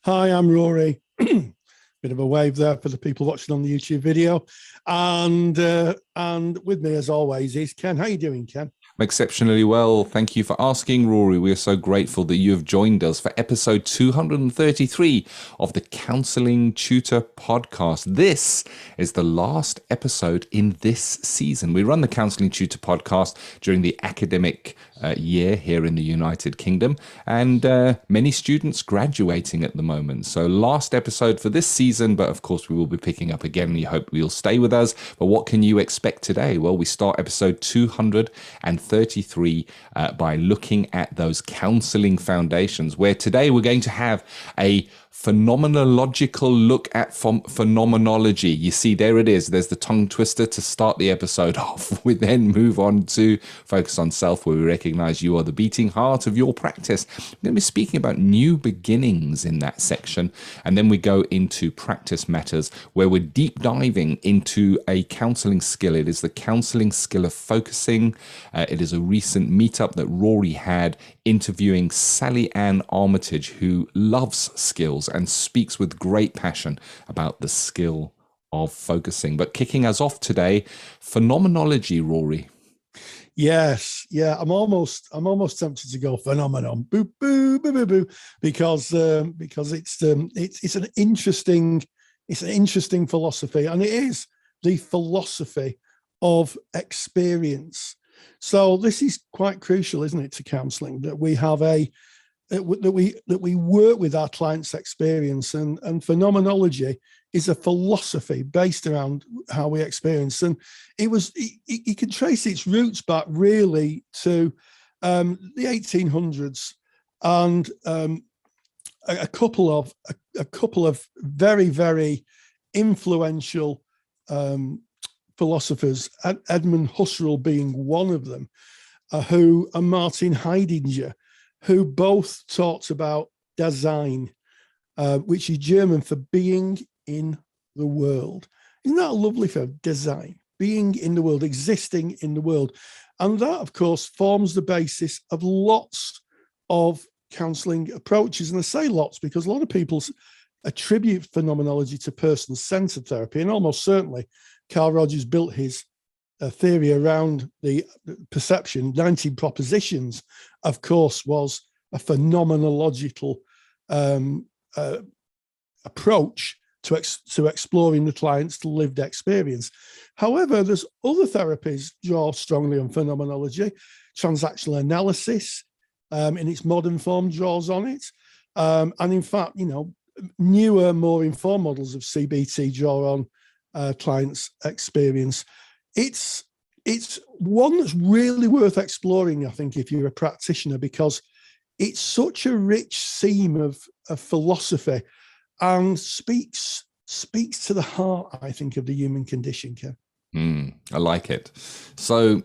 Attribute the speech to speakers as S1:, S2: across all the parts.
S1: Hi, I'm Rory. Bit of a wave there for the people watching on the YouTube video. And with me, as always, is Ken. How are you doing, Ken?
S2: I'm exceptionally well. Thank you for asking, Rory. We are so grateful that you have joined us for episode 233 of the Counselling Tutor Podcast. This is the last episode in this season. We run the Counselling Tutor Podcast during the academic year here in the United Kingdom, and many students graduating at the moment. So last episode for this season, but of course we will be picking up again. We hope you'll stay with us. But what can you expect today? Well, we start episode 233 by looking at those counselling foundations, where today we're going to have a phenomenological look at phenomenology. You see, there it is. There's the tongue twister to start the episode off. We then move on to focus on self, where we recognize you are the beating heart of your practice. We're going to be speaking about new beginnings in that section. And then we go into practice matters, where we're deep diving into a counseling skill. It is the counseling skill of focusing. It is a recent meetup that Rory had interviewing Sally-Anne Armitage, who loves skills and speaks with great passion about the skill of focusing. But kicking us off today, phenomenology, Rory.
S1: Yes, yeah. I'm almost tempted to go phenomenon, boo, boo, boo, boo, boo, because it's an interesting philosophy, and it is the philosophy of experience. So this is quite crucial, isn't it, to counselling, that we have that we work with our clients' experience, and phenomenology is a philosophy based around how we experience. And you can trace its roots back really to the 1800s, and a couple of very, very influential philosophers, Edmund Husserl being one of them, and Martin Heidegger, who both talked about Dasein, which is German for being in the world. Isn't that a lovely for Dasein? Being in the world, existing in the world. And that, of course, forms the basis of lots of counselling approaches. And I say lots because a lot of people attribute phenomenology to person-centered therapy, and almost certainly Carl Rogers built his theory around the perception. 19 propositions, of course, was a phenomenological approach to exploring the client's lived experience. However, there's other therapies draw strongly on phenomenology. Transactional analysis, in its modern form, draws on it. And in fact, newer, more informed models of CBT draw on clients' experience. It's one that's really worth exploring, I think, if you're a practitioner, because it's such a rich seam of philosophy and speaks to the heart, I think, of the human condition, Ken.
S2: I like it. So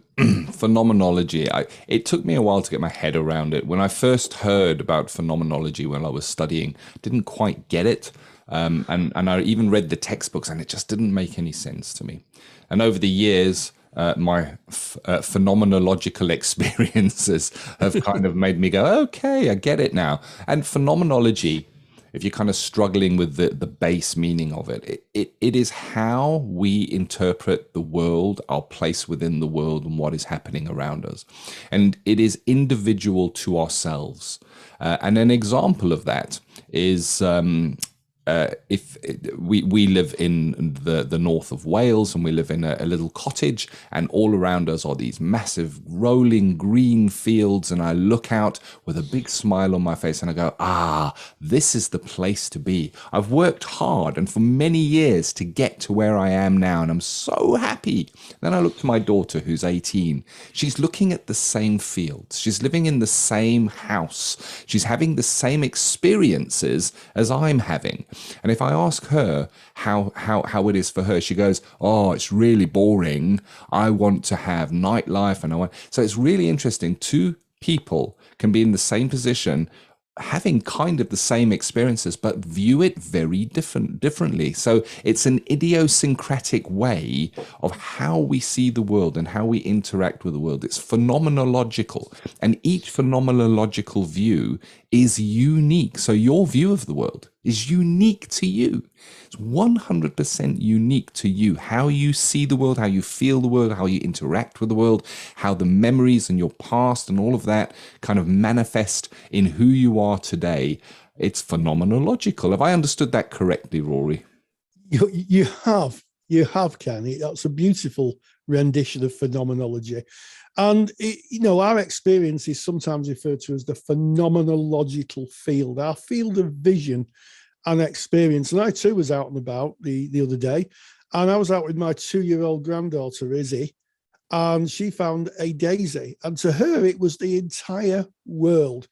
S2: phenomenology, it took me a while to get my head around it. When I first heard about phenomenology when I was studying, didn't quite get it. And I even read the textbooks, and it just didn't make any sense to me. And over the years, my phenomenological experiences have kind of made me go, okay, I get it now. And phenomenology, if you're kind of struggling with the base meaning of it, it is how we interpret the world, our place within the world, and what is happening around us. And it is individual to ourselves. And an example of that is if we live in the north of Wales, and we live in a little cottage, and all around us are these massive rolling green fields, and I look out with a big smile on my face and I go, this is the place to be. I've worked hard and for many years to get to where I am now, and I'm so happy. Then I look to my daughter, who's 18. She's looking at the same fields. She's living in the same house. She's having the same experiences as I'm having. And if I ask her how it is for her, she goes, it's really boring. I want to have nightlife. So it's really interesting. Two people can be in the same position, having kind of the same experiences, but view it very differently. So it's an idiosyncratic way of how we see the world and how we interact with the world. It's phenomenological, and each phenomenological view is unique. So your view of the world is unique to you. It's 100% unique to you. How you see the world, how you feel the world, how you interact with the world, how the memories and your past and all of that kind of manifest in who you are today. It's phenomenological. Have I understood that correctly, Rory?
S1: You have, Ken. That's a beautiful rendition of phenomenology. And, our experience is sometimes referred to as the phenomenological field, our field of vision and experience. And I too was out and about the other day, and I was out with my 2-year-old granddaughter, Izzy, and she found a daisy. And to her, it was the entire world.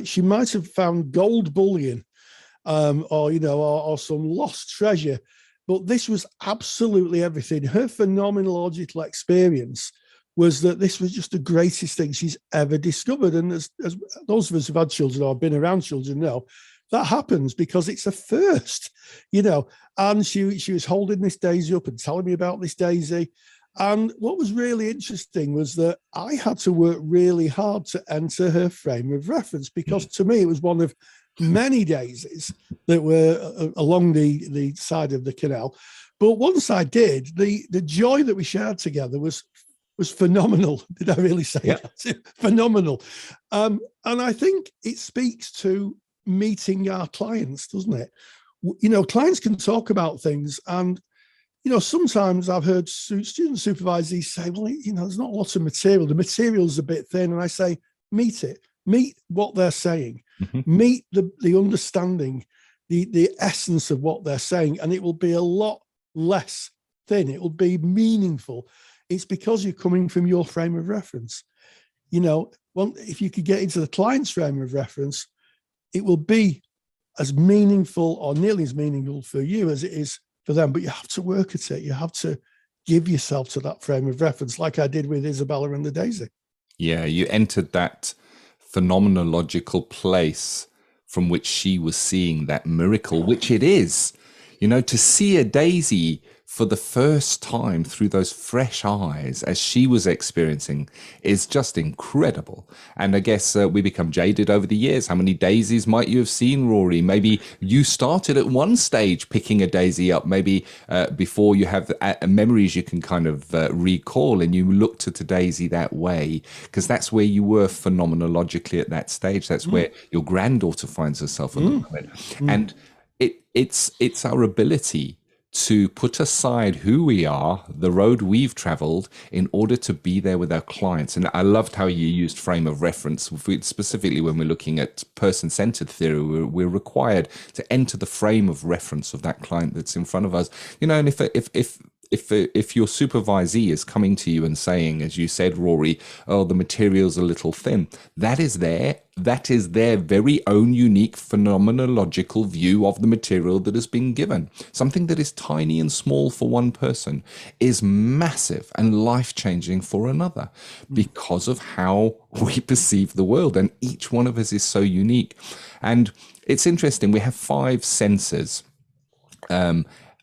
S1: She might have found gold bullion or some lost treasure, but this was absolutely everything. Her phenomenological experience was that this was just the greatest thing she's ever discovered. And as those of us who've had children or been around children know, that happens because it's a first, and she was holding this daisy up and telling me about this daisy. And what was really interesting was that I had to work really hard to enter her frame of reference, because to me, it was one of many daisies that were along the side of the canal. But once I did, the joy that we shared together was phenomenal. Did I really say that? Phenomenal. And I think it speaks to meeting our clients, doesn't it? Clients can talk about things, and sometimes I've heard student supervisees say, well, there's not a lot of material. The material's a bit thin. And I say, meet what they're saying, meet the understanding, the essence of what they're saying, and it will be a lot less thin. It will be meaningful. It's because you're coming from your frame of reference. If you could get into the client's frame of reference, it will be as meaningful or nearly as meaningful for you as it is for them. But you have to work at it. You have to give yourself to that frame of reference, like I did with Isabella and the daisy.
S2: Yeah, you entered that phenomenological place from which she was seeing that miracle, which it is. To see a daisy for the first time through those fresh eyes as she was experiencing is just incredible. And I guess we become jaded over the years. How many daisies might you have seen, Rory? Maybe you started at one stage picking a daisy up, maybe before you have memories you can kind of recall, and you looked at a daisy that way, because that's where you were phenomenologically at that stage. That's where your granddaughter finds herself at the moment. And it's our ability to put aside who we are, the road we've traveled, in order to be there with our clients. And I loved how you used frame of reference, specifically when we're looking at person-centered theory. We're required to enter the frame of reference of that client that's in front of us. And if your supervisee is coming to you and saying, as you said, Rory, oh, the material's a little thin, that is their very own unique phenomenological view of the material that has been given. Something that is tiny and small for one person is massive and life-changing for another, because of how we perceive the world. And each one of us is so unique. And it's interesting, we have 5 senses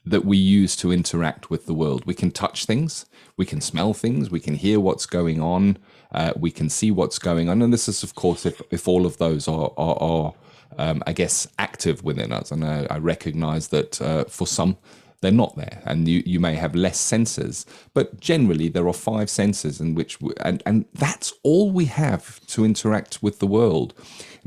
S2: that we use to interact with the world. We can touch things, we can smell things, we can hear what's going on, we can see what's going on. And this is, of course, if all of those are I guess, active within us. And I recognize that for some, they're not there, and you may have less senses, but generally there are 5 senses in which and that's all we have to interact with the world.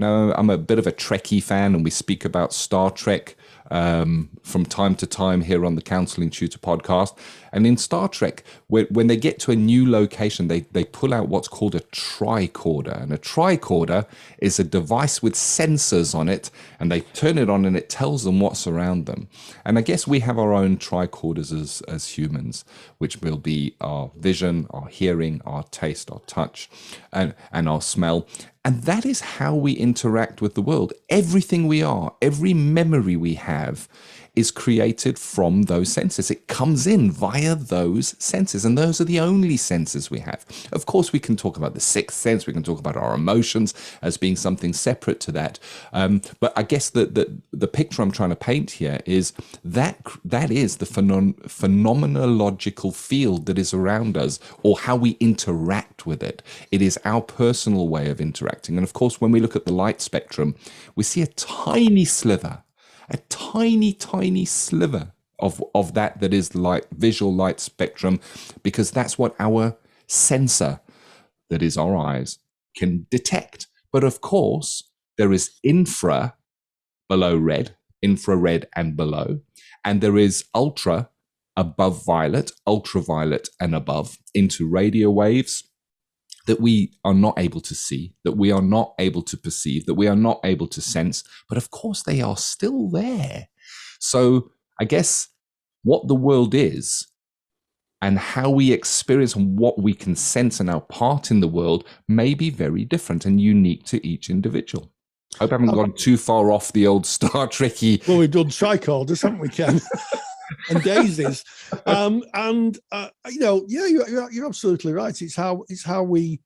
S2: I'm a bit of a Trekkie fan, and we speak about Star Trek from time to time here on the Counselling Tutor Podcast. And in Star Trek, when they get to a new location, they pull out what's called a tricorder. And a tricorder is a device with sensors on it, and they turn it on and it tells them what's around them. And I guess we have our own tricorders as humans, which will be our vision, our hearing, our taste, our touch, and our smell. And that is how we interact with the world. Everything we are, every memory we have, is created from those senses. It comes in via those senses, and those are the only senses we have. Of course, we can talk about the 6th sense. We can talk about our emotions as being something separate to that. But I guess the picture I'm trying to paint here is that is the phenomenological field that is around us, or how we interact with it. It is our personal way of interacting. interacting. And of course, when we look at the light spectrum, we see a tiny sliver, a tiny, tiny sliver of that is light, visual light spectrum, because that's what our sensor, that is our eyes, can detect. But of course, there is infrared and below, and there is above violet, ultraviolet and above, into radio waves that we are not able to see, that we are not able to perceive, that we are not able to sense, but of course they are still there. So I guess what the world is and how we experience and what we can sense and our part in the world may be very different and unique to each individual. I hope I haven't gone too far off the old Star Trekky.
S1: Well, we've done tricorders, haven't we, Ken? And daisies. You're absolutely right. It's how we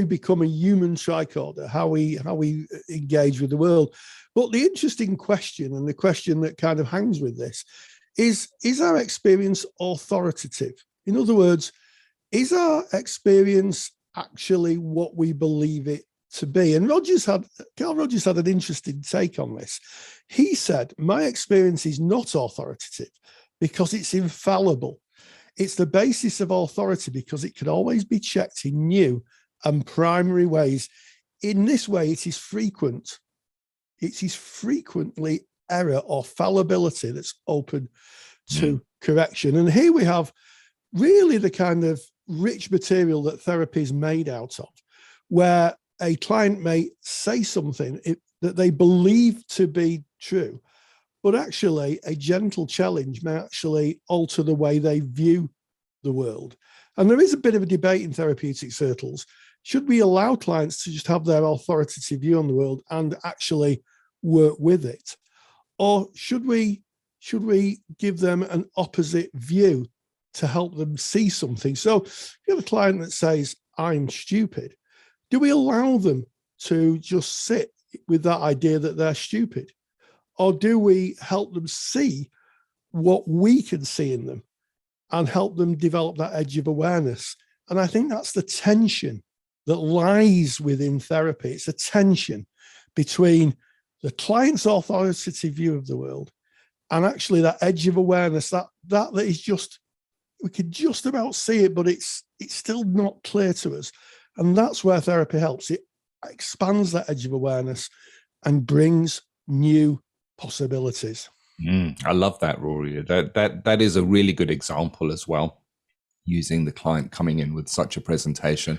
S1: become a human tricorder, how we engage with the world. But the interesting question, and the question that kind of hangs with this, is our experience authoritative? In other words, is our experience actually what we believe it to be? And Carl Rogers had an interesting take on this. He said, my experience is not authoritative because it's infallible. It's the basis of authority because it can always be checked in new and primary ways. In this way, it is frequent. It is frequently error or fallibility that's open to correction. And here we have really the kind of rich material that therapy is made out of, where a client may say something that they believe to be true, but actually a gentle challenge may actually alter the way they view the world. And there is a bit of a debate in therapeutic circles. Should we allow clients to just have their authoritative view on the world and actually work with it? Or should we give them an opposite view to help them see something? So if you have a client that says, I'm stupid, do we allow them to just sit with that idea that they're stupid? Or do we help them see what we can see in them and help them develop that edge of awareness? And I think that's the tension that lies within therapy. It's a tension between the client's authoritative view of the world and actually that edge of awareness that is just, we can just about see it, but it's still not clear to us. And that's where therapy helps. It expands that edge of awareness and brings new possibilities.
S2: I love that, Rory. That is a really good example as well, using the client coming in with such a presentation.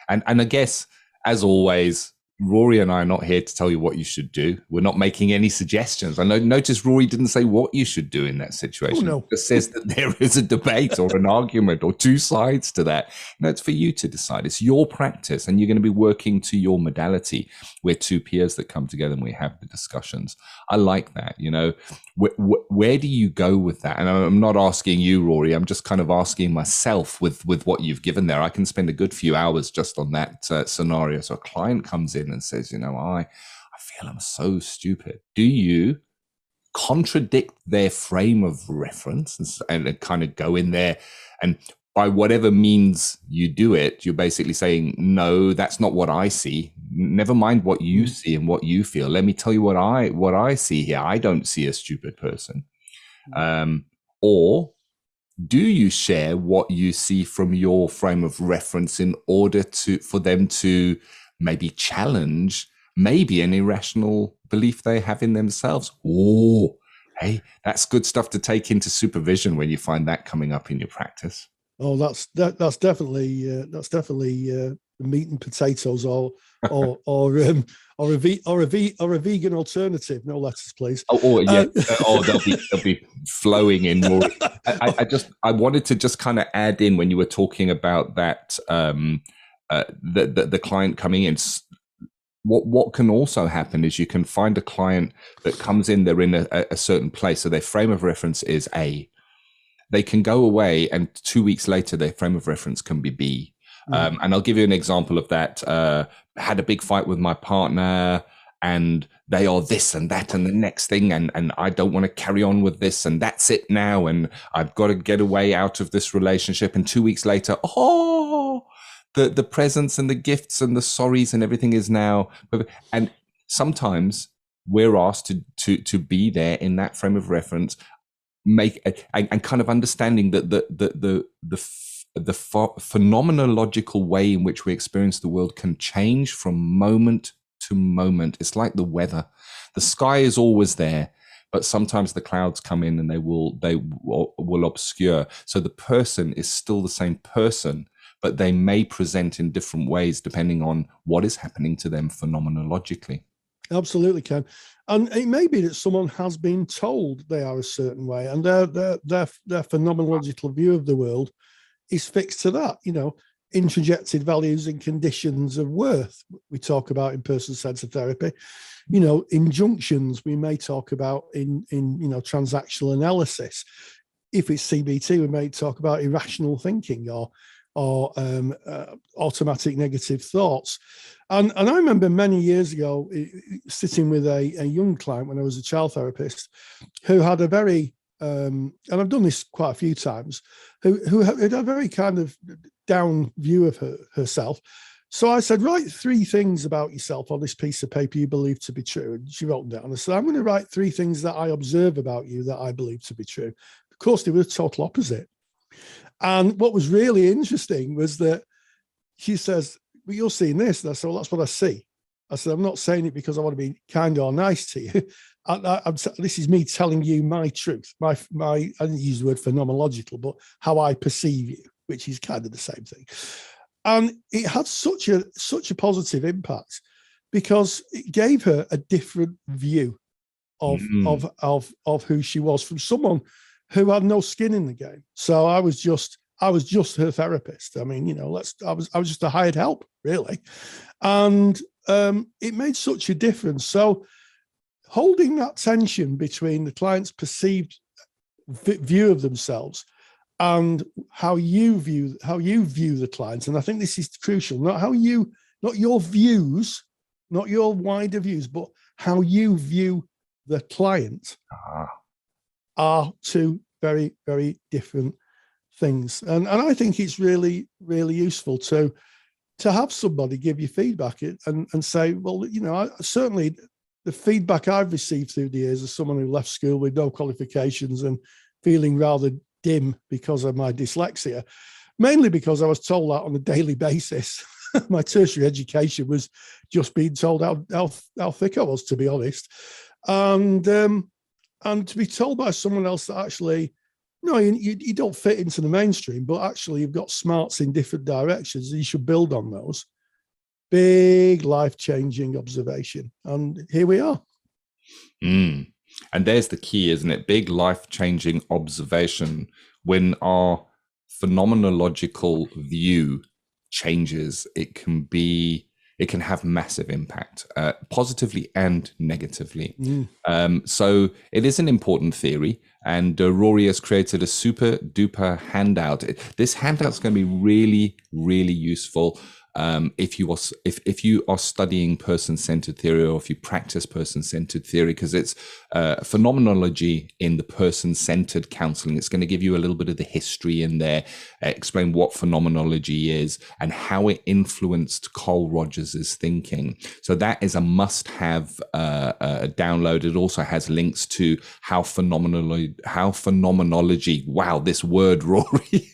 S2: And I guess, as always, Rory and I are not here to tell you what you should do. We're not making any suggestions. I notice Rory didn't say what you should do in that situation.
S1: Oh, no.
S2: It just says that there is a debate or an argument or two sides to that. No, it's for you to decide. It's your practice, and you're going to be working to your modality. We're two peers that come together and we have the discussions. I like that. Where do you go with that? And I'm not asking you, Rory. I'm just kind of asking myself with what you've given there. I can spend a good few hours just on that scenario. So a client comes in and says, I feel I'm so stupid. Do you contradict their frame of reference and kind of go in there, and by whatever means you do it, you're basically saying, no, that's not what I see. Never mind what you see and what you feel. Let me tell you what I see here. I don't see a stupid person. Or do you share what you see from your frame of reference in order for them to maybe challenge maybe an irrational belief they have in themselves? Oh, hey, that's good stuff to take into supervision when you find that coming up in your practice.
S1: Oh, that's definitely the meat and potatoes, or a vegan alternative. No letters, please.
S2: They'll be flowing in more. I wanted to just kind of add in, when you were talking about that, the client coming in. What can also happen is you can find a client that comes in, they're in a certain place, so their frame of reference is A. They can go away, and 2 weeks later, their frame of reference can be B. And I'll give you an example of that. Had a big fight with my partner, and they are this and that and the next thing, and I don't want to carry on with this, and that's it now, and I've got to get away out of this relationship. And 2 weeks later, the presents and the gifts and the sorries and everything is now. And sometimes we're asked to be there in that frame of reference, and kind of understanding that the phenomenological way in which we experience the world can change from moment to moment. It's like the weather. The sky is always there, but sometimes the clouds come in and they will obscure. So the person is still the same person, but they may present in different ways depending on what is happening to them phenomenologically.
S1: Absolutely, Ken. And it may be that someone has been told they are a certain way, and their phenomenological view of the world is fixed to that, introjected values and conditions of worth we talk about in person-centered therapy. Injunctions we may talk about in transactional analysis. If it's CBT, we may talk about irrational thinking or automatic negative thoughts. And I remember many years ago sitting with a young client when I was a child therapist who had a very, and I've done this quite a few times, who had a very kind of down view of herself. So I said, write 3 things about yourself on this piece of paper you believe to be true. And she wrote them down. I said, I'm going to write 3 things that I observe about you that I believe to be true. Of course, they were the total opposite. And what was really interesting was that she says, well, you're seeing this. And I said, well, that's what I see. I said, I'm not saying it because I want to be kind or nice to you. This is me telling you my truth. I didn't use the word phenomenological, but how I perceive you, which is kind of the same thing. And it had such a positive impact because it gave her a different view of who she was from someone who had no skin in the game. So I was just her therapist. I mean, I was just a hired help, really. And it made such a difference. So holding that tension between the client's perceived view of themselves and how you view the client, and I think this is crucial, not your views, not your wider views, but how you view the client are 2 very, very different things. And I think it's really, really useful to have somebody give you feedback and say, well, certainly the feedback I've received through the years as someone who left school with no qualifications and feeling rather dim because of my dyslexia, mainly because I was told that on a daily basis. My tertiary education was just being told how thick I was, to be honest. And to be told by someone else that actually, no, you don't fit into the mainstream, but actually you've got smarts in different directions and you should build on those. Big life-changing observation. And here we are.
S2: And there's the key, isn't it? Big life-changing observation. When our phenomenological view changes, it can have massive impact, positively and negatively. So it is an important theory, and Rory has created a super duper handout. This handout is going to be really, really useful if you are studying person-centered theory, or if you practice person-centered theory, because it's phenomenology in the person-centered counseling. It's going to give you a little bit of the history in there, explain what phenomenology is and how it influenced Carl Rogers's thinking. So that is a must-have download. It also has links to how phenomenology, wow, this word, Rory,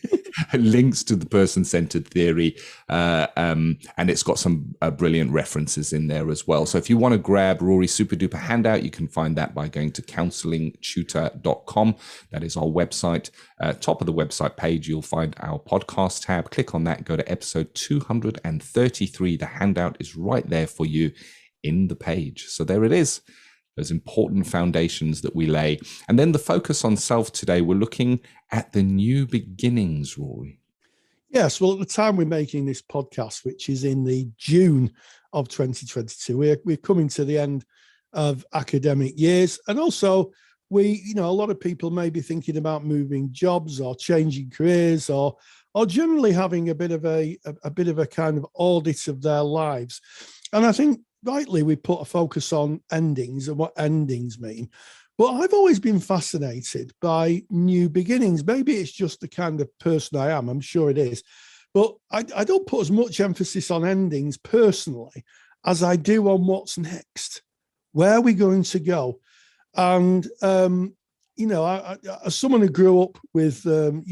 S2: links to the person-centered theory, and it's got some brilliant references in there as well. So if you want to grab Rory's super duper handout, you can find that by going to counsellingtutor.com. That is our website. Top of the website page, you'll find our podcast tab. Click on that, go to episode 233. The handout is right there for you in the page. So there it is. Those important foundations that we lay. And then the focus on self today, we're looking at the new beginnings, Rory.
S1: Yes, well, at the time we're making this podcast, which is in the June of 2022, we're coming to the end of academic years. And also a lot of people may be thinking about moving jobs or changing careers or generally having a bit of a kind of audit of their lives. And I think rightly we put a focus on endings and what endings mean. But I've always been fascinated by new beginnings. Maybe it's just the kind of person I am. I'm sure it is. But I don't put as much emphasis on endings personally as I do on what's next. Where are we going to go? And as someone who grew up with the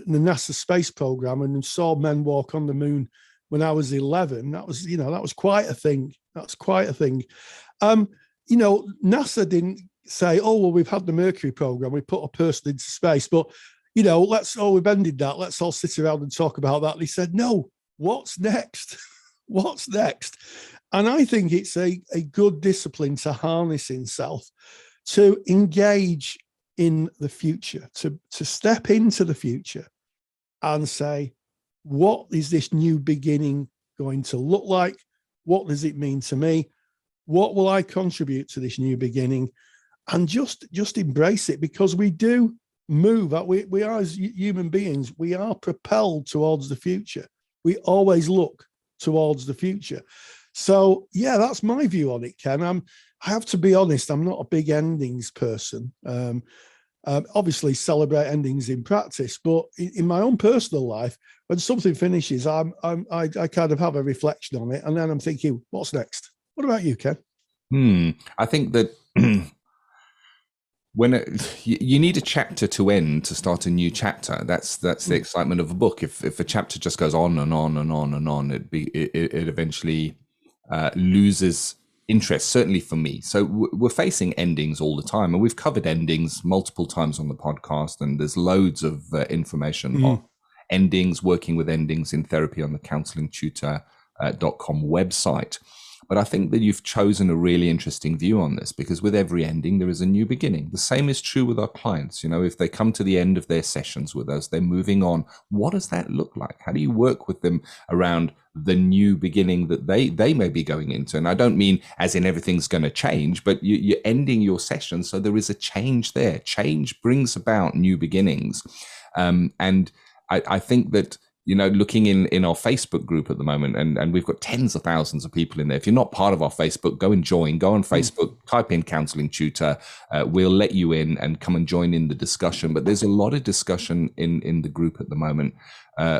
S1: NASA space program and saw men walk on the moon when I was 11, that was quite a thing. That's quite a thing. NASA didn't say, oh, well, we've had the Mercury program, we put a person into space, but we've ended that. Let's all sit around and talk about that. And he said, no, what's next? What's next? And I think it's a good discipline to harness in self, to engage in the future, to step into the future and say, what is this new beginning going to look like? What does it mean to me? What will I contribute to this new beginning? And just embrace it, because we do move. We are, as human beings, we are propelled towards the future. We always look towards the future. So yeah, that's my view on it, Ken. I have to be honest, I'm not a big endings person. Obviously celebrate endings in practice, but in my own personal life, when something finishes, I kind of have a reflection on it, and then I'm thinking, what's next? What about you, Ken?
S2: I think that you need a chapter to end to start a new chapter. That's the excitement of a book. If a chapter just goes on and on and on and on, it eventually loses interest, certainly for me. So we're facing endings all the time, and we've covered endings multiple times on the podcast, and there's loads of information on endings, working with endings in therapy on the CounsellingTutor.com website. But I think that you've chosen a really interesting view on this, because with every ending, there is a new beginning. The same is true with our clients. If they come to the end of their sessions with us, they're moving on. What does that look like? How do you work with them around the new beginning that they may be going into? And I don't mean as in everything's going to change, but you're ending your session, so there is a change there. Change brings about new beginnings. And I think that, looking in our Facebook group at the moment, and we've got tens of thousands of people in there. If you're not part of our Facebook, go and join. Go on Facebook, type in Counselling Tutor. We'll let you in and come and join in the discussion. But there's a lot of discussion in the group at the moment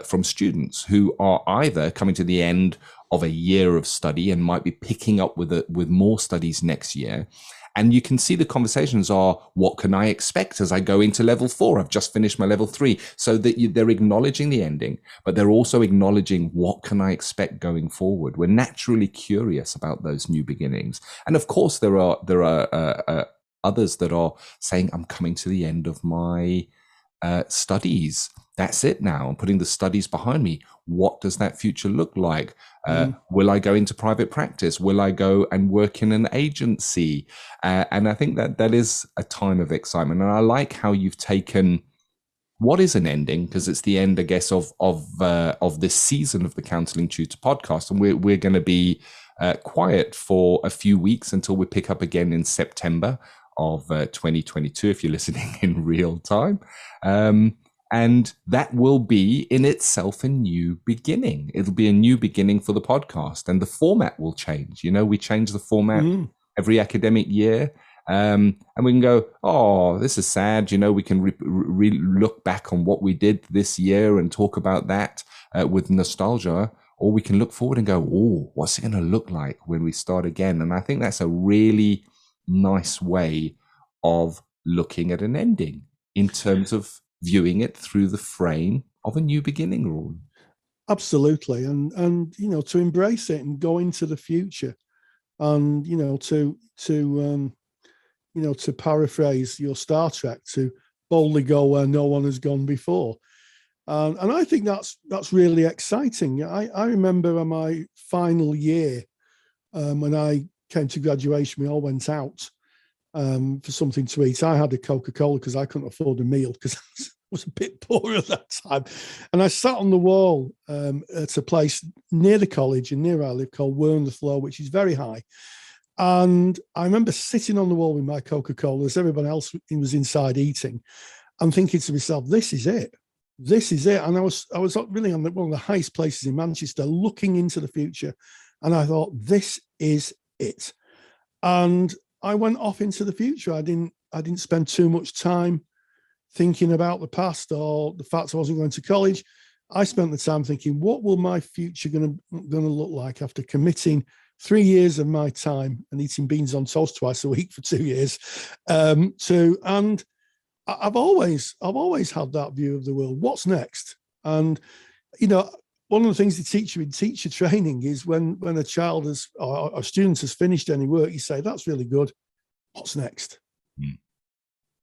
S2: from students who are either coming to the end of a year of study and might be picking up with more studies next year. And you can see the conversations are, what can I expect as I go into level 4? I've just finished my level 3. So that they're acknowledging the ending, but they're also acknowledging, what can I expect going forward? We're naturally curious about those new beginnings. And of course, there are others that are saying, I'm coming to the end of my studies. That's it now. I'm putting the studies behind me. What does that future look like? Will I go into private practice? Will I go and work in an agency? And I think that is a time of excitement. And I like how you've taken what is an ending, because it's the end, I guess, of this season of the Counselling Tutor podcast. And we're going to be quiet for a few weeks until we pick up again in September of 2022, if you're listening in real time. And that will be in itself a new beginning. It'll be a new beginning for the podcast, and the format will change. We change the format every academic year. And we can go, oh, this is sad. We can look back on what we did this year and talk about that with nostalgia. Or we can look forward and go, oh, what's it going to look like when we start again? And I think that's a really nice way of looking at an ending in terms of viewing it through the frame of a new beginning, Rory.
S1: Absolutely. And to embrace it and go into the future, and to paraphrase your Star Trek, to boldly go where no one has gone before. And I think that's really exciting. I remember in my final year, when I came to graduation, we all went out for something to eat. I had a Coca-Cola because I couldn't afford a meal, because I was a bit poor at that time. And I sat on the wall at a place near the college and near where I live called Wernthlow, which is very high. And I remember sitting on the wall with my Coca-Cola as everyone else was inside eating, and thinking to myself, this is it. This is it. And I was really on one of the highest places in Manchester, looking into the future. And I thought, this is it. And I went off into the future. I didn't spend too much time thinking about the past or the fact I wasn't going to college. I spent the time thinking, what will my future going to look like after committing 3 years of my time and eating beans on toast twice a week for 2 years and I've always had that view of the world. What's next? And, one of the things they teach you in teacher training is when a child or a student has finished any work, you say, that's really good. What's next?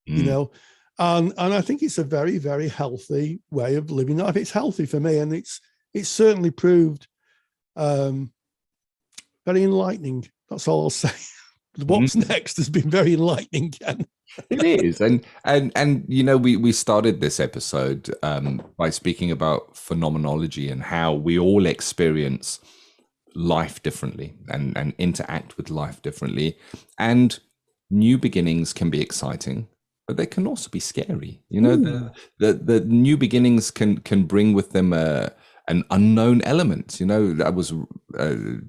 S1: And I think it's a very, very healthy way of living life. It's healthy for me, and it's certainly proved very enlightening. That's all I'll say. What's next has been very enlightening, Ken.
S2: It is, and we started this episode by speaking about phenomenology and how we all experience life differently and interact with life differently, and new beginnings can be exciting, but they can also be scary. The new beginnings can bring with them an unknown element. I was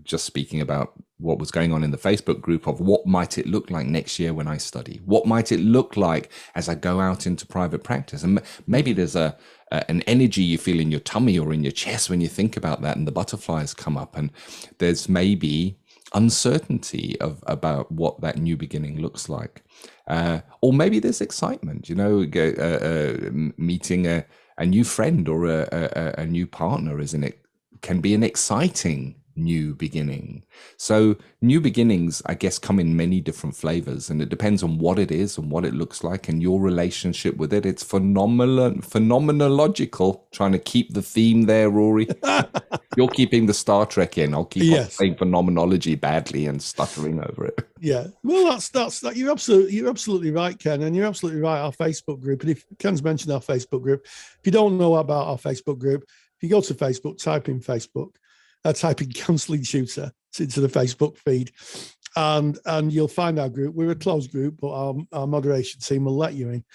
S2: just speaking about what was going on in the Facebook group of what might it look like next year when I study? What might it look like as I go out into private practice? And maybe there's an energy you feel in your tummy or in your chest when you think about that, and the butterflies come up, and there's maybe uncertainty about what that new beginning looks like. Or maybe there's excitement, meeting a new friend or a new partner, can be an exciting new beginning. So new beginnings, I guess, come in many different flavors, and it depends on what it is and what it looks like and your relationship with it. It's phenomenological, trying to keep the theme there, Rory. You're keeping the Star Trek in. I'll keep on saying phenomenology badly and stuttering over it. Yeah.
S1: Well, that's you're absolutely right, Ken, and you're absolutely right. Our Facebook group, and if Ken's mentioned our Facebook group, if you don't know about our Facebook group, if you go to Facebook, type in Counselling Tutor into the Facebook feed, and you'll find our group. We're a closed group, but our moderation team will let you in.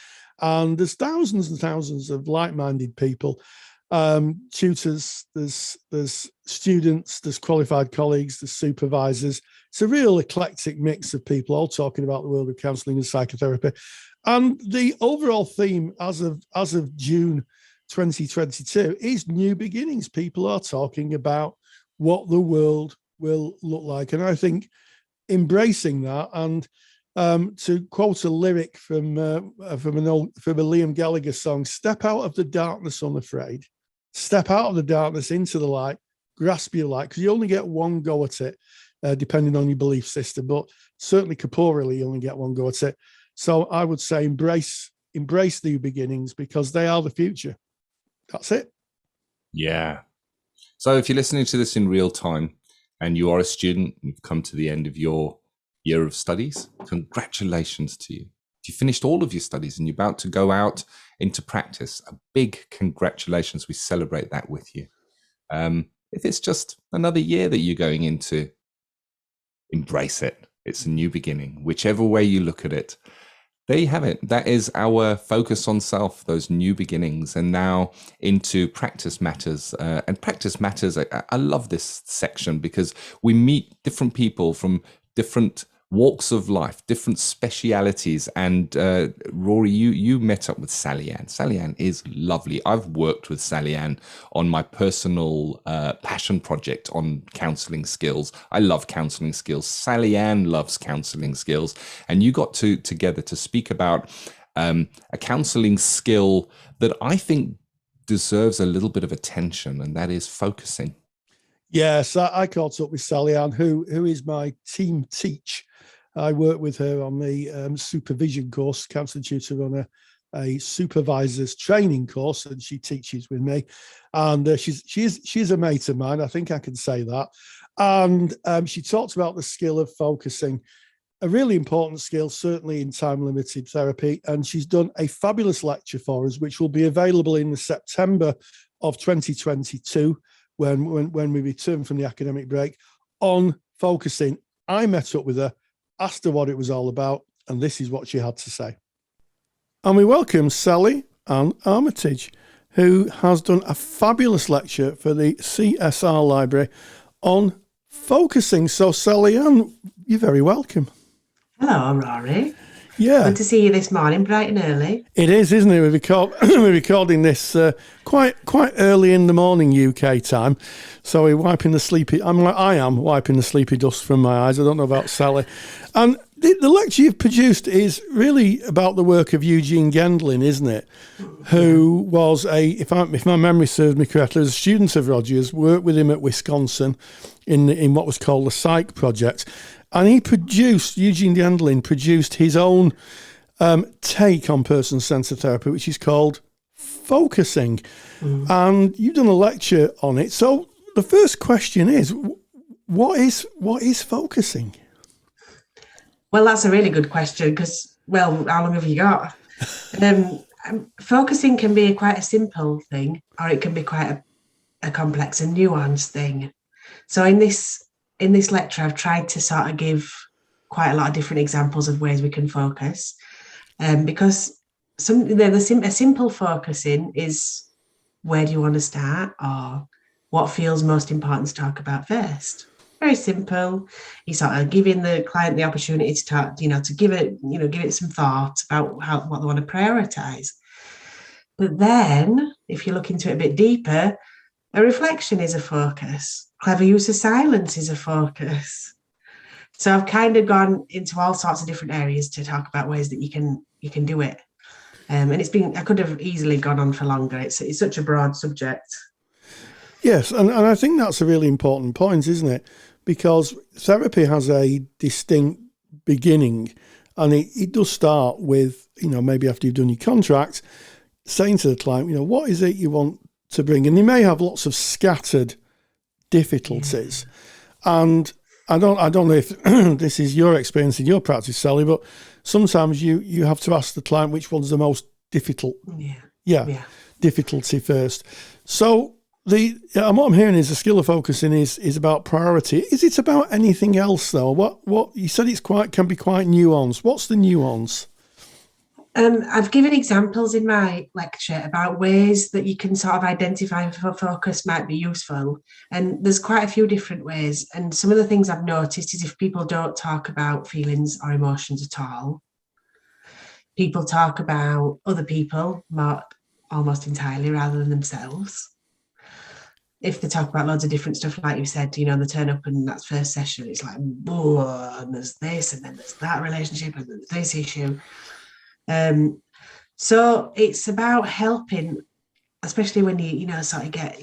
S1: And there's thousands and thousands of like-minded people, tutors, there's students, there's qualified colleagues, there's supervisors. It's a real eclectic mix of people all talking about the world of counselling and psychotherapy. And the overall theme as of June 2022 is new beginnings. People are talking about what the world will look like. And I think embracing that, and to quote a lyric from a Liam Gallagher song, step out of the darkness unafraid, step out of the darkness into the light, grasp your light, because you only get one go at it, depending on your belief system, but certainly corporeally you only get one go at it. So I would say embrace new beginnings, because they are the future. That's it.
S2: Yeah. So if you're listening to this in real time and you are a student, you've come to the end of your year of studies, congratulations to you. If you finished all of your studies and you're about to go out into practice, a big congratulations. We celebrate that with you. If it's just another year that you're going into, embrace it. It's a new beginning, whichever way you look at it. There you have it. That is our focus on self, those new beginnings, and now into practice matters. And practice matters, I love this section because we meet different people from different walks of life, different specialities. And Rory, you met up with Sally-Anne. Sally-Anne is lovely. I've worked with Sally-Anne on my personal passion project on counselling skills. I love counselling skills. Sally-Anne loves counselling skills. And you got together to speak about a counselling skill that I think deserves a little bit of attention, and that is focusing.
S1: Yes, I caught up with Sally-Anne, who is my team teach. I work with her on the supervision course, Counselling Tutor on a supervisor's training course, and she teaches with me. And she's a mate of mine, I think I can say that. And she talks about the skill of focusing, a really important skill, certainly in time-limited therapy. And she's done a fabulous lecture for us, which will be available in the September of 2022, when we return from the academic break, on focusing. I met up with her, asked her what it was all about, and this is what she had to say. And we welcome Sally-Anne Armitage, who has done a fabulous lecture for the CSR Library on focusing. So Sally-Anne, you're very welcome.
S3: Hello, Rory.
S1: Yeah.
S3: Good to see you this morning, bright and early.
S1: It is, isn't it? We're recording this quite early in the morning UK time, so we're wiping the sleepy. I am wiping the sleepy dust from my eyes. I don't know about Sally. And the lecture you've produced is really about the work of Eugene Gendlin, isn't it? Who was if my memory serves me correctly, was a student of Rogers, worked with him at Wisconsin in what was called the Psych Project. And Eugene Gendlin produced his own take on person-centered therapy, which is called focusing. And you've done a lecture on it. So the first question is, what is focusing?
S3: Well, that's a really good question because, how long have you got? Focusing can be quite a simple thing, or it can be quite a complex and nuanced thing. So in this lecture, I've tried to sort of give quite a lot of different examples of ways we can focus, because a simple focusing is, where do you want to start, or what feels most important to talk about first? Very simple. You sort of giving the client the opportunity to talk, to give it some thought about what they want to prioritize. But then, if you look into it a bit deeper, a reflection is a focus. Clever use of silence is a focus. So I've kind of gone into all sorts of different areas to talk about ways that you can do it. And I could have easily gone on for longer. It's such a broad subject.
S1: Yes, and I think that's a really important point, isn't it? Because therapy has a distinct beginning, and it does start with, maybe after you've done your contract, saying to the client, what is it you want to bring? And they may have lots of scattered difficulties. And I don't know if this is your experience in your practice, Sally, but sometimes you have to ask the client which one's the most difficult. Difficulty first. So what I'm hearing is the skill of focusing is about priority. Is it about anything else though? What you said can be quite nuanced. What's the nuance?
S3: I've given examples in my lecture about ways that you can sort of identify if a focus might be useful. And there's quite a few different ways. And some of the things I've noticed is if people don't talk about feelings or emotions at all, people talk about other people almost entirely rather than themselves. If they talk about loads of different stuff, like you said, they turn up and that first session, it's like, whoa, and there's this, and then there's that relationship, and there's this issue. So it's about helping, especially when you sort of get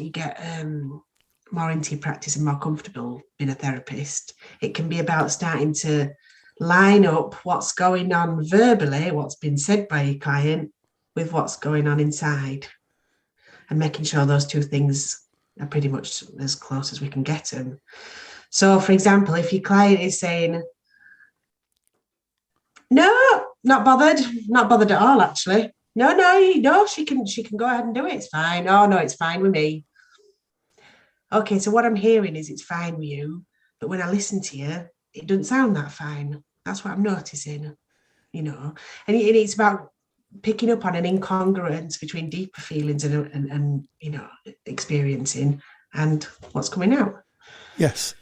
S3: more into your practice and more comfortable being a therapist. It can be about starting to line up what's going on verbally, what's been said by your client, with what's going on inside, and making sure those two things are pretty much as close as we can get them. So, for example, if your client is saying, no, not bothered at all, actually. No, she can go ahead and do it. It's fine. Oh, no, it's fine with me. Okay, so what I'm hearing is it's fine with you, but when I listen to you, it doesn't sound that fine. That's what I'm noticing, And it's about picking up on an incongruence between deeper feelings and experiencing and what's coming out.
S1: Yes.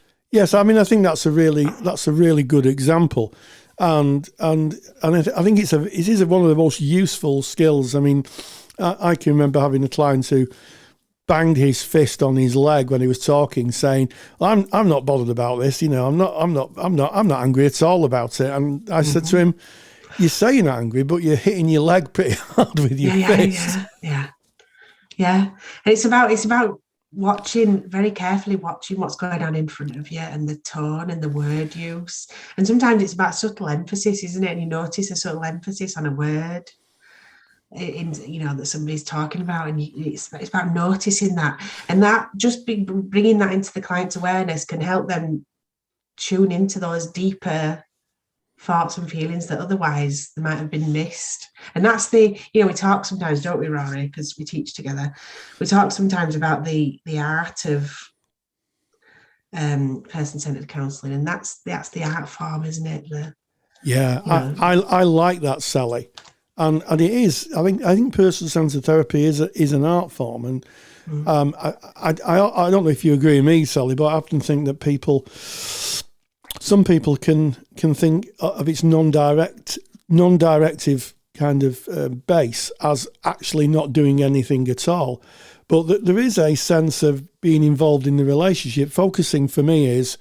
S1: I mean, I think that's a really good example. And I think it is one of the most useful skills. I mean, I can remember having a client who banged his fist on his leg when he was talking, saying, "I'm not bothered about this. I'm not angry at all about it." And I said to him, "You say you're not angry, but you're hitting your leg pretty hard with your fist."
S3: Yeah. And it's about very carefully watching what's going on in front of you and the tone and the word use. And sometimes it's about subtle emphasis, isn't it? And you notice a subtle emphasis on a word that somebody's talking about, and it's about noticing that. And that just bringing that into the client's awareness can help them tune into those deeper thoughts and feelings that otherwise they might have been missed. And that's we talk sometimes, don't we, Rory, because we teach together, we talk sometimes about the art of person-centered counselling, and that's the art form, isn't it? I like that, Sally, and it is. I think person-centered therapy is an art form, and I don't know if you agree with me, Sally, but I often think that some people can think of its non-direct
S1: non-directive kind of base as actually not doing anything at all. But there is a sense of being involved in the relationship. Focusing for me is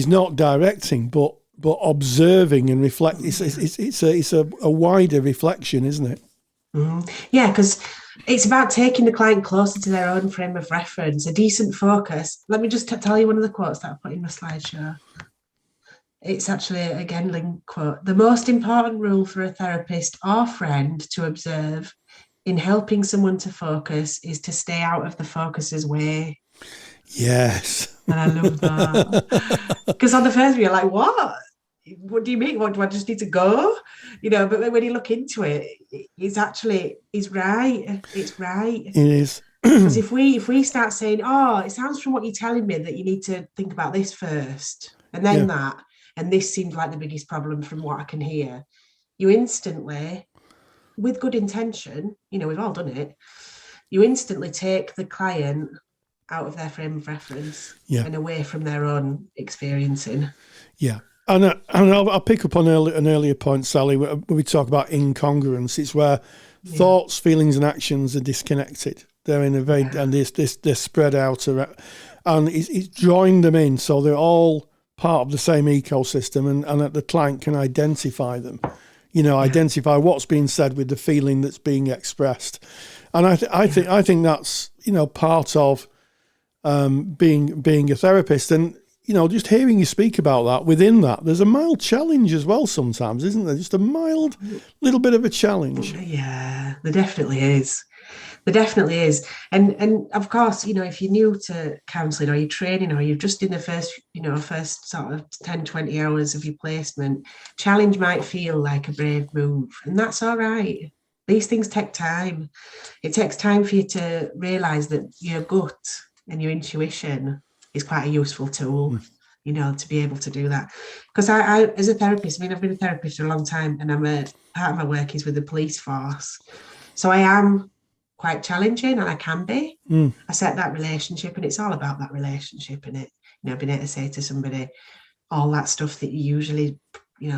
S1: not directing, but observing and reflect. It's a wider reflection, isn't it?
S3: Mm-hmm. Yeah, because it's about taking the client closer to their own frame of reference, a decent focus. Let me just tell you one of the quotes that I put in my slideshow. It's actually, again, linked quote. The most important rule for a therapist or friend to observe in helping someone to focus is to stay out of the focuser's way.
S1: Yes.
S3: And I love that. Because on the first view, you're like, what? What do you mean? What, do I just need to go? But when you look into it, it's right. It's right.
S1: It is.
S3: Because if we start saying, oh, it sounds from what you're telling me that you need to think about this first, and then that, and this seems like the biggest problem from what I can hear, you instantly, with good intention, we've all done it, you instantly take the client out of their frame of reference and away from their own experiencing.
S1: Yeah. And I'll pick up on an earlier point, Sally, where we talk about incongruence. It's where thoughts, feelings, and actions are disconnected. They're in a very and they're spread out, and it's drawing them in, so they're all part of the same ecosystem, and that the client can identify them. Identify what's being said with the feeling that's being expressed, and I think that's part of being a therapist. And just hearing you speak about that, within that, there's a mild challenge as well sometimes, isn't there? Just a mild little bit of a challenge.
S3: Yeah, there definitely is. There definitely is. And of course, if you're new to counselling or you're training or you're just in the first sort of 10, 20 hours of your placement, challenge might feel like a brave move. And that's all right. These things take time. It takes time for you to realise that your gut and your intuition is quite a useful tool, to be able to do that. Because I as a therapist, I've been a therapist for a long time, and part of my work is with the police force. So I am quite challenging, and I can be. I set that relationship, and it's all about that relationship, and being able to say to somebody all that stuff that you usually,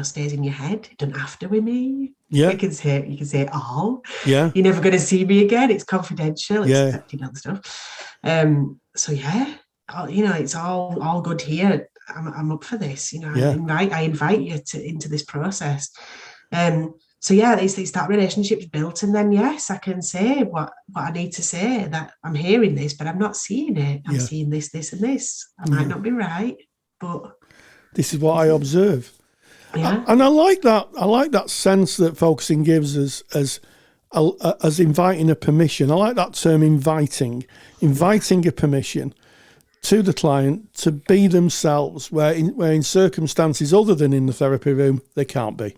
S3: stays in your head. It doesn't have to with me.
S1: Yeah.
S3: You can say it all.
S1: Yeah.
S3: You're never going to see me again. It's confidential. It's stuff. So yeah. It's all good here. I'm up for this. I invite you into this process. So yeah, it's that relationship's built, and then yes, I can say what I need to say. That I'm hearing this, but I'm not seeing it. I'm seeing this, and this. I might not be right, but
S1: this is what I observe.
S3: Yeah.
S1: And I like that. I like that sense that focusing gives us as inviting a permission. I like that term, inviting a permission to the client to be themselves, where in circumstances other than in the therapy room, they can't be.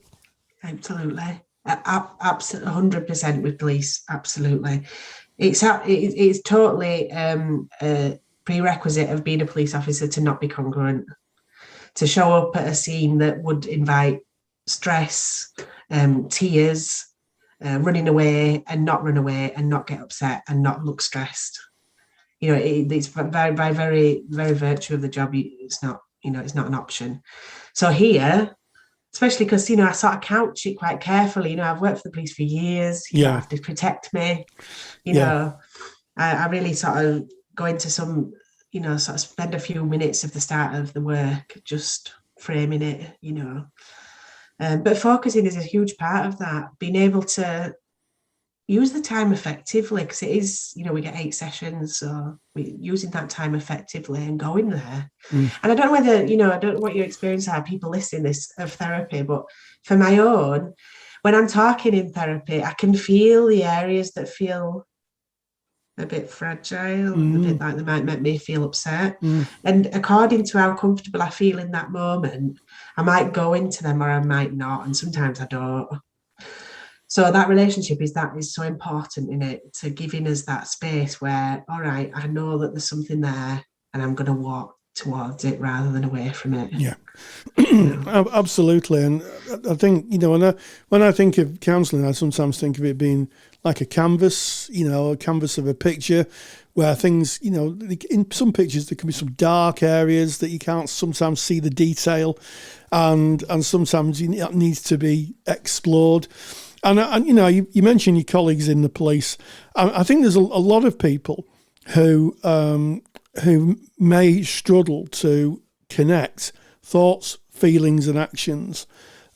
S3: Absolutely. Absolutely, 100% with police. Absolutely. It's totally a prerequisite of being a police officer to not be congruent, to show up at a scene that would invite stress, tears, running away and not run away and not get upset and not look stressed. It's by very, very virtue of the job. It's not an option. So here, especially because, I sort of couch it quite carefully. I've worked for the police for years. You have to protect me. I really sort of go into some, sort of spend a few minutes of the start of the work just framing it, But focusing is a huge part of that. Being able to use the time effectively, because it is, we get 8 sessions, so we're using that time effectively and going there. And I don't know whether, I don't know what your experience are, people listening this of therapy, but for my own, when I'm talking in therapy, I can feel the areas that feel a bit fragile, a bit like they might make me feel upset. And according to how comfortable I feel in that moment, I might go into them or I might not, and sometimes I don't. So that relationship is so important in it, to giving us that space where, all right, I know that there's something there and I'm going to walk towards it rather than away from it.
S1: Yeah, absolutely. And I think, when I think of counselling, I sometimes think of it being like a canvas, a canvas of a picture where things, in some pictures there can be some dark areas that you can't sometimes see the detail, and sometimes it needs to be explored. And you mentioned your colleagues in the police. I think there's a lot of people who may struggle to connect thoughts, feelings, and actions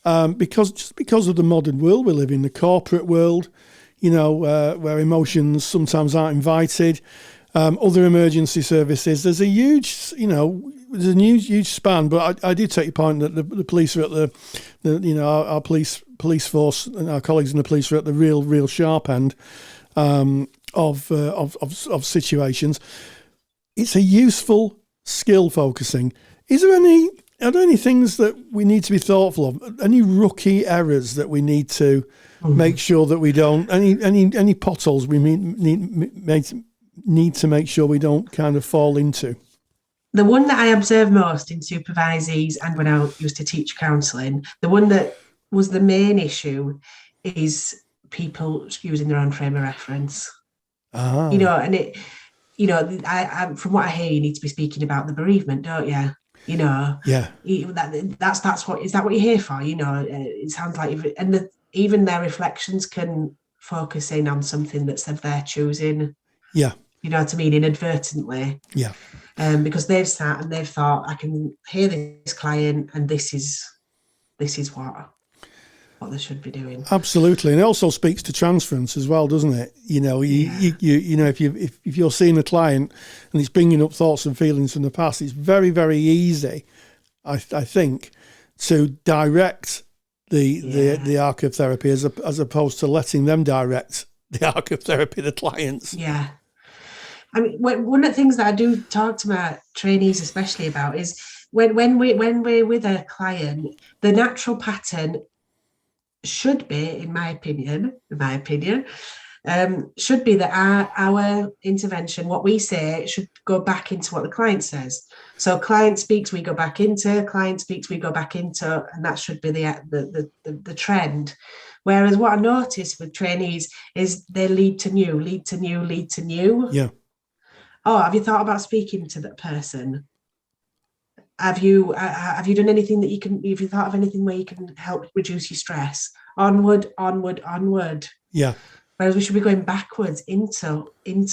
S1: because of the modern world we live in, the corporate world, where emotions sometimes aren't invited. Other emergency services, there's a huge span. But I did take your point that the police are at our police force and our colleagues in the police are at the real sharp end of situations. It's a useful skill focusing. Are there any things that we need to be thoughtful of? Any rookie errors that we need to make sure that we don't? Any potholes we need to make sure we don't kind of fall into?
S3: The one that I observe most in supervisees and when I used to teach counselling, the one that was the main issue is people using their own frame of reference. And it, I from what I hear, you need to be speaking about the bereavement, don't you?
S1: Yeah.
S3: That's what, is that what you're here for? It sounds like, even their reflections can focus in on something that's of their choosing.
S1: Yeah.
S3: You know what I mean? Inadvertently.
S1: Yeah.
S3: Because they've sat and they've thought, I can hear this client, and this is what they should be doing.
S1: Absolutely, and it also speaks to transference as well, doesn't it? If you're seeing a client and it's bringing up thoughts and feelings from the past, it's very, very easy, I think, to direct the arc of therapy as opposed to letting them direct the arc of therapy, the clients.
S3: Yeah. I mean, one of the things that I do talk to my trainees especially about is when we're with a client, the natural pattern should be, in my opinion, should be that our intervention, what we say, should go back into what the client says. So client speaks, we go back into, client speaks, we go back into, and that should be the trend. Whereas what I notice with trainees is they lead to new.
S1: Yeah.
S3: Oh, have you thought about speaking to that person? Have you done anything that you can? Have you thought of anything where you can help reduce your stress? Onward.
S1: Yeah.
S3: Whereas we should be going backwards into and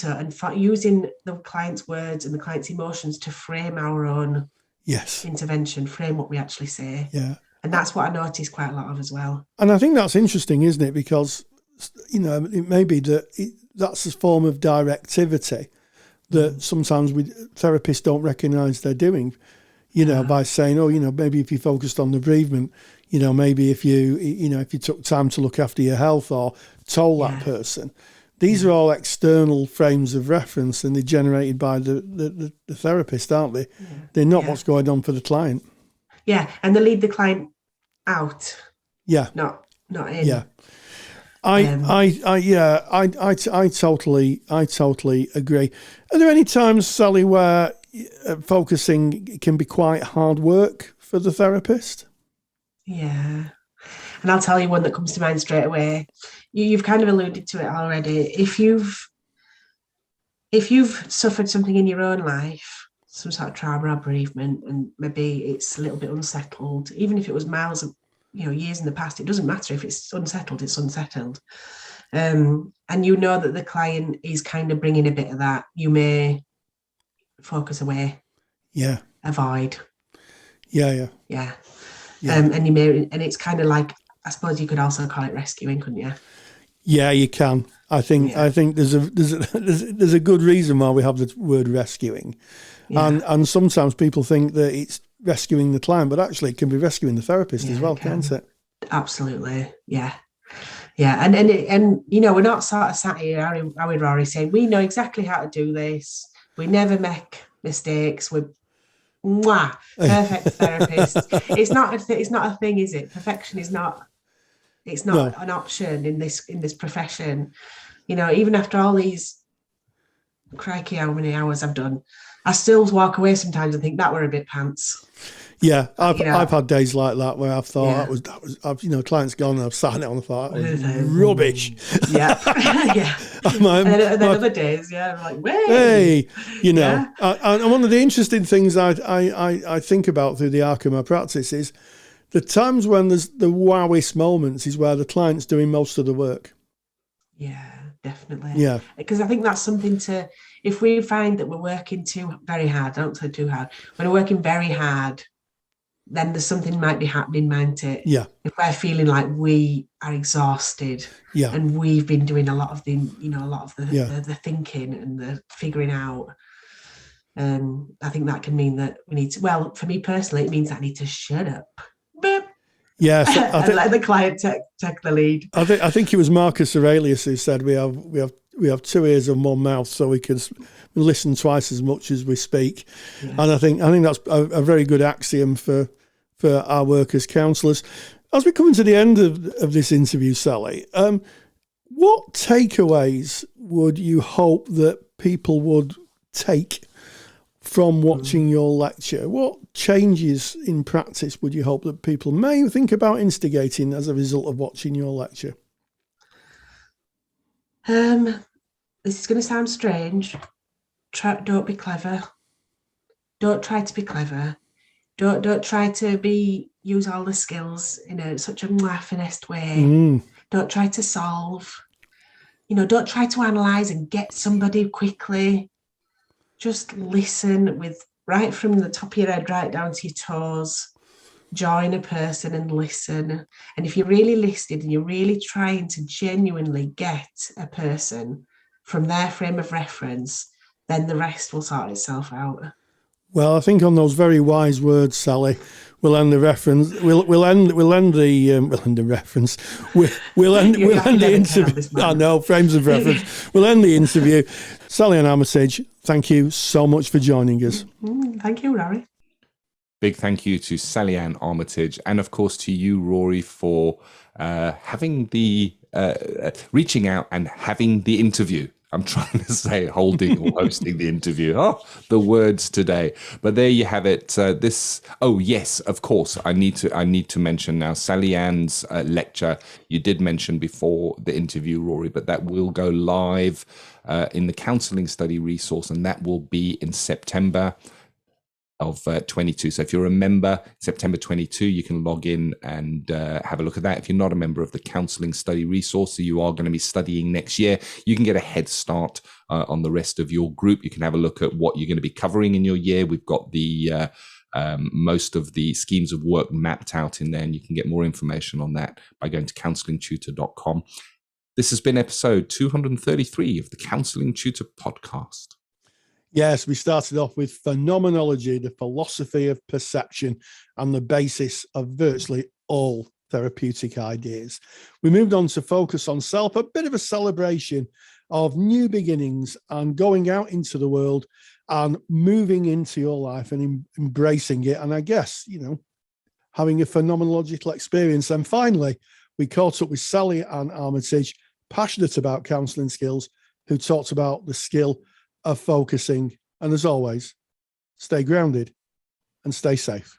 S3: using the client's words and the client's emotions to frame our own intervention, frame what we actually say.
S1: Yeah.
S3: And that's what I notice quite a lot of as well.
S1: And I think that's interesting, isn't it? Because, it may be that that's a form of directivity that sometimes therapists don't recognise they're doing, by saying, maybe if you focused on the bereavement, maybe if you took time to look after your health or told that person. These are all external frames of reference, and they're generated by the therapist, aren't they? Yeah. They're not what's going on for the client.
S3: Yeah, and they lead the client out.
S1: Yeah.
S3: Not in.
S1: Yeah. I totally agree. Are there any times, Sally, where focusing can be quite hard work for the therapist?
S3: Yeah. And I'll tell you one that comes to mind straight away. You've kind of alluded to it already. If you've suffered something in your own life, some sort of trauma or bereavement, and maybe it's a little bit unsettled, even if it was miles of years in the past, it doesn't matter. If it's unsettled, it's unsettled. And that the client is kind of bringing a bit of that, you may focus away.
S1: Yeah.
S3: Avoid.
S1: Yeah.
S3: And you may, and it's kind of like, I suppose you could also call it rescuing, couldn't you?
S1: Yeah, you can. I think there's a good reason why we have the word rescuing. Yeah. And sometimes people think that it's rescuing the client, but actually it can be rescuing the therapist as well, can't it?
S3: Absolutely. Yeah. And we're not sort of sat here, are we, Rory, saying we know exactly how to do this. We never make mistakes. We're perfect therapists. It's not a thing, is it? Perfection is not. It's not an option in this profession. Even after all these, crikey, how many hours I've done I still walk away sometimes and think that were a bit pants.
S1: Yeah, I've had days like that where I've thought I've client's gone and I've sat down and thought that was rubbish.
S3: Yeah, yeah. And then other days, I'm like,
S1: hey, and one of the interesting things I think about through the arc of my practice is the times when there's the wowest moments is where the client's doing most of the work.
S3: Yeah, definitely.
S1: Yeah,
S3: because I think that's something if we find that we're working very hard, don't say too hard, when we're working very hard, then there's something might be happening, mightn't it?
S1: Yeah.
S3: If we're feeling like we are exhausted, and we've been doing a lot of the thinking and the figuring out, I think that can mean that we need to. Well, for me personally, it means that I need to shut up. Boop.
S1: Yes,
S3: and let the client take the lead.
S1: I think it was Marcus Aurelius who said we have 2 ears and 1 mouth, so we can listen twice as much as we speak. Yeah. And I think that's a very good axiom for our work as counsellors. As we come to the end of this interview, Sally, what takeaways would you hope that people would take from watching your lecture? What changes in practice would you hope that people may think about instigating as a result of watching your lecture?
S3: This is going to sound strange. Don't be clever. Don't try to be clever. Don't try to use all the skills in such a finessed way. Don't try to solve. Don't try to analyze and get somebody quickly. Just listen right from the top of your head right down to your toes. Join a person and listen. And if you're really listening and you're really trying to genuinely get a person from their frame of reference, then the rest will sort itself out.
S1: Well, I think on those very wise words, Sally, we'll end the reference. We'll end the reference. We'll end the interview. I know, frames of reference. We'll end the interview. Sally-Anne Armitage, thank you so much for joining us.
S3: Thank you, Rory.
S2: Big thank you to Sally-Anne Armitage, and of course to you, Rory, for having the reaching out and having the interview. I'm trying to say holding or hosting the interview. Oh, the words today. But there you have it. Yes, of course. I need to mention now Sally-Anne's lecture. You did mention before the interview, Rory, but that will go live in the counselling study resource, and that will be in September of 22. So if you're a member, September 22, you can log in and have a look at that. If you're not a member of the Counselling Study Resource, so you are going to be studying next year, you can get a head start on the rest of your group. You can have a look at what you're going to be covering in your year. We've got the most of the schemes of work mapped out in there, and you can get more information on that by going to counsellingtutor.com. This has been episode 233 of the Counselling Tutor Podcast.
S1: Yes, we started off with phenomenology, the philosophy of perception, and the basis of virtually all therapeutic ideas. We moved on to focus on self, a bit of a celebration of new beginnings and going out into the world and moving into your life and embracing it. And I guess, having a phenomenological experience. And finally, we caught up with Sally-Anne Armitage, passionate about counselling skills, who talked about the skill of focusing. And as always, stay grounded and stay safe.